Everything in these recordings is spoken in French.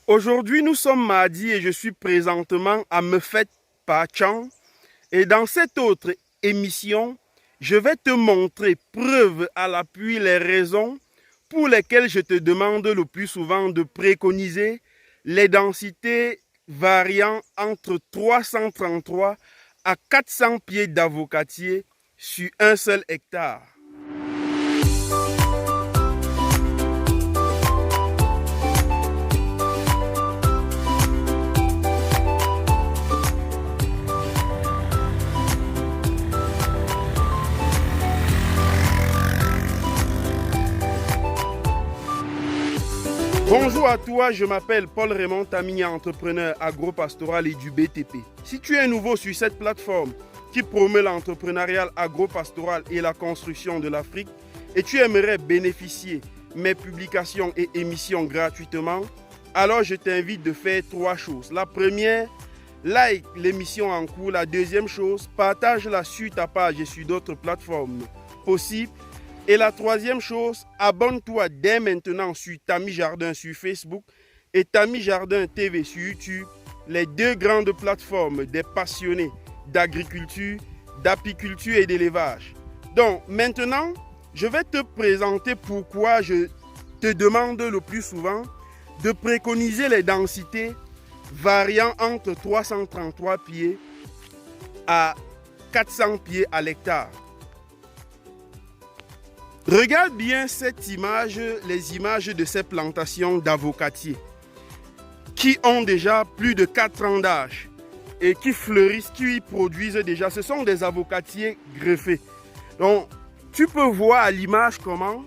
Aujourd'hui, nous sommes mardi et je suis présentement à Mefet Pachang. Et dans cette autre émission, je vais te montrer, preuve à l'appui, les raisons pour lesquelles je te demande le plus souvent de préconiser les densités variant entre 333 à 400 pieds d'avocatier sur un seul hectare. Bonjour à toi, je m'appelle Paul Raymond Tamigna, entrepreneur agro-pastoral et du BTP. Si tu es nouveau sur cette plateforme qui promeut l'entrepreneuriat agro-pastoral et la construction de l'Afrique et tu aimerais bénéficier de mes publications et émissions gratuitement, alors je t'invite de faire trois choses. La première, like l'émission en cours. La deuxième chose, partage-la sur ta page et sur d'autres plateformes possibles. Et la troisième chose, abonne-toi dès maintenant sur Tami Jardin sur Facebook et Tami Jardin TV sur YouTube, les deux grandes plateformes des passionnés d'agriculture, d'apiculture et d'élevage. Donc maintenant, je vais te présenter pourquoi je te demande le plus souvent de préconiser les densités variant entre 333 pieds à 400 pieds à l'hectare. Regarde bien cette image, les images de ces plantations d'avocatiers qui ont déjà plus de 4 ans d'âge et qui fleurissent, qui produisent déjà. Ce sont des avocatiers greffés. Donc, tu peux voir à l'image comment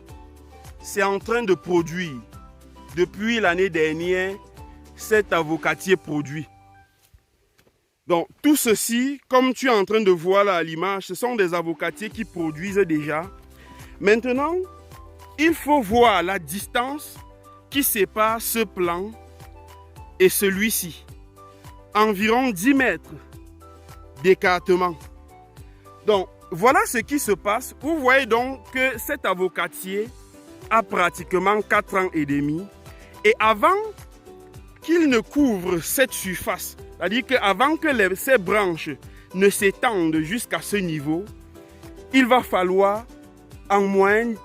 c'est en train de produire. Depuis l'année dernière, cet avocatier produit. Donc, tout ceci, comme tu es en train de voir là à l'image, ce sont des avocatiers qui produisent déjà. Maintenant, il faut voir la distance qui sépare ce plan et celui-ci. Environ 10 mètres d'écartement. Donc, voilà ce qui se passe. Vous voyez donc que cet avocatier a pratiquement 4 ans et demi. Et avant qu'il ne couvre cette surface, c'est-à-dire qu'avant que ces branches ne s'étendent jusqu'à ce niveau, il va falloir en moyenne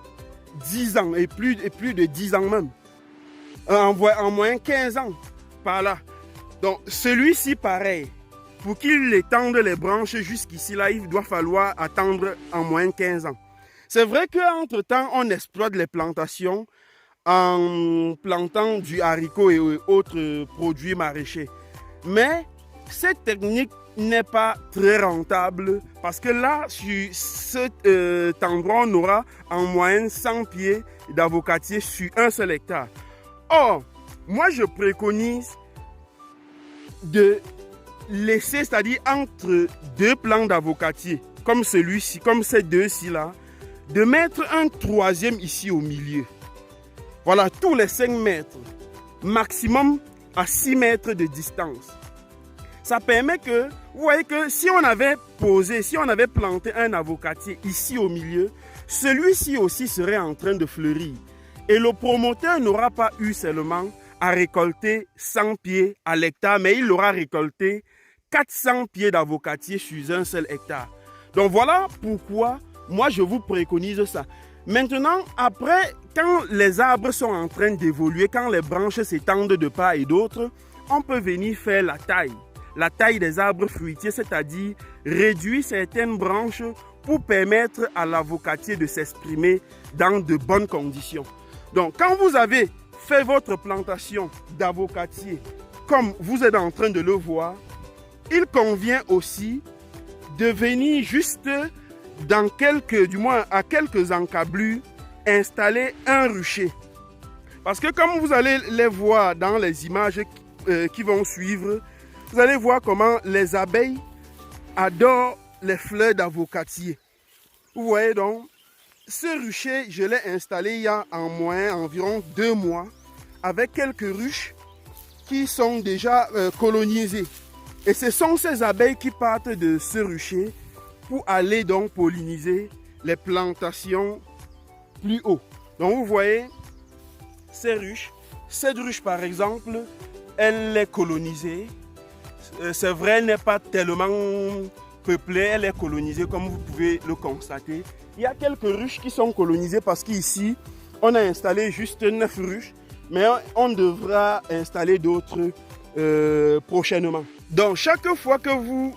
10 ans et plus de 10 ans même. En moyenne 15 ans par là. Donc celui-ci pareil. Pour qu'il étende les branches jusqu'ici là, il doit falloir attendre en moyenne 15 ans. C'est vrai qu'entre-temps, on exploite les plantations en plantant du haricot et autres produits maraîchers. Mais cette technique n'est pas très rentable parce que là, sur cet endroit, on aura en moyenne 100 pieds d'avocatier sur un seul hectare. Or, moi, je préconise de laisser, c'est-à-dire entre deux plants d'avocatier, comme celui-ci, comme ces deux-ci là, de mettre un troisième ici au milieu. Voilà, tous les 5 mètres, maximum à 6 mètres de distance. Ça permet que, vous voyez que si on avait planté un avocatier ici au milieu, celui-ci aussi serait en train de fleurir. Et le promoteur n'aura pas eu seulement à récolter 100 pieds à l'hectare, mais il aura récolté 400 pieds d'avocatier sur un seul hectare. Donc voilà pourquoi moi je vous préconise ça. Maintenant, après, quand les arbres sont en train d'évoluer, quand les branches s'étendent de part et d'autre, on peut venir faire la taille des arbres fruitiers, c'est-à-dire réduire certaines branches pour permettre à l'avocatier de s'exprimer dans de bonnes conditions. Donc, quand vous avez fait votre plantation d'avocatier, comme vous êtes en train de le voir, il convient aussi de venir juste à quelques encablures, installer un rucher. Parce que comme vous allez les voir dans les images qui vont suivre, vous allez voir comment les abeilles adorent les fleurs d'avocatier. Vous voyez donc, ce rucher, je l'ai installé il y a en moyenne environ 2 mois avec quelques ruches qui sont déjà colonisées. Et ce sont ces abeilles qui partent de ce rucher pour aller donc polliniser les plantations plus haut. Donc vous voyez ces ruches. Cette ruche par exemple elle est colonisée. C'est vrai, elle n'est pas tellement peuplée, elle est colonisée comme vous pouvez le constater. Il y a quelques ruches qui sont colonisées parce qu'ici, on a installé juste 9 ruches, mais on devra installer d'autres prochainement. Donc chaque fois que vous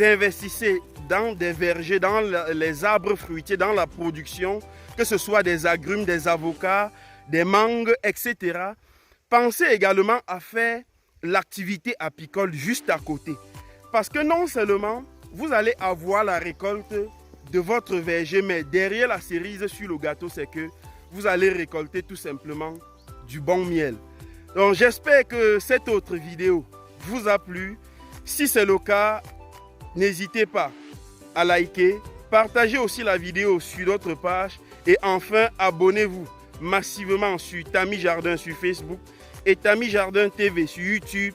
investissez dans des vergers, dans les arbres fruitiers, dans la production, que ce soit des agrumes, des avocats, des mangues, etc., pensez également à faire l'activité apicole juste à côté. Parce que non seulement vous allez avoir la récolte de votre verger, mais derrière la cerise sur le gâteau, c'est que vous allez récolter tout simplement du bon miel. Donc j'espère que cette autre vidéo vous a plu. Si c'est le cas, n'hésitez pas à liker, partagez aussi la vidéo sur notre page et enfin abonnez-vous massivement sur Tami Jardin sur Facebook et Tami Jardin TV sur YouTube,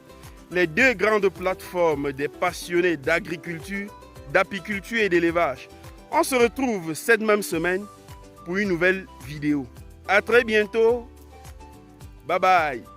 les deux grandes plateformes des passionnés d'agriculture, d'apiculture et d'élevage. On se retrouve cette même semaine pour une nouvelle vidéo. À très bientôt. Bye bye.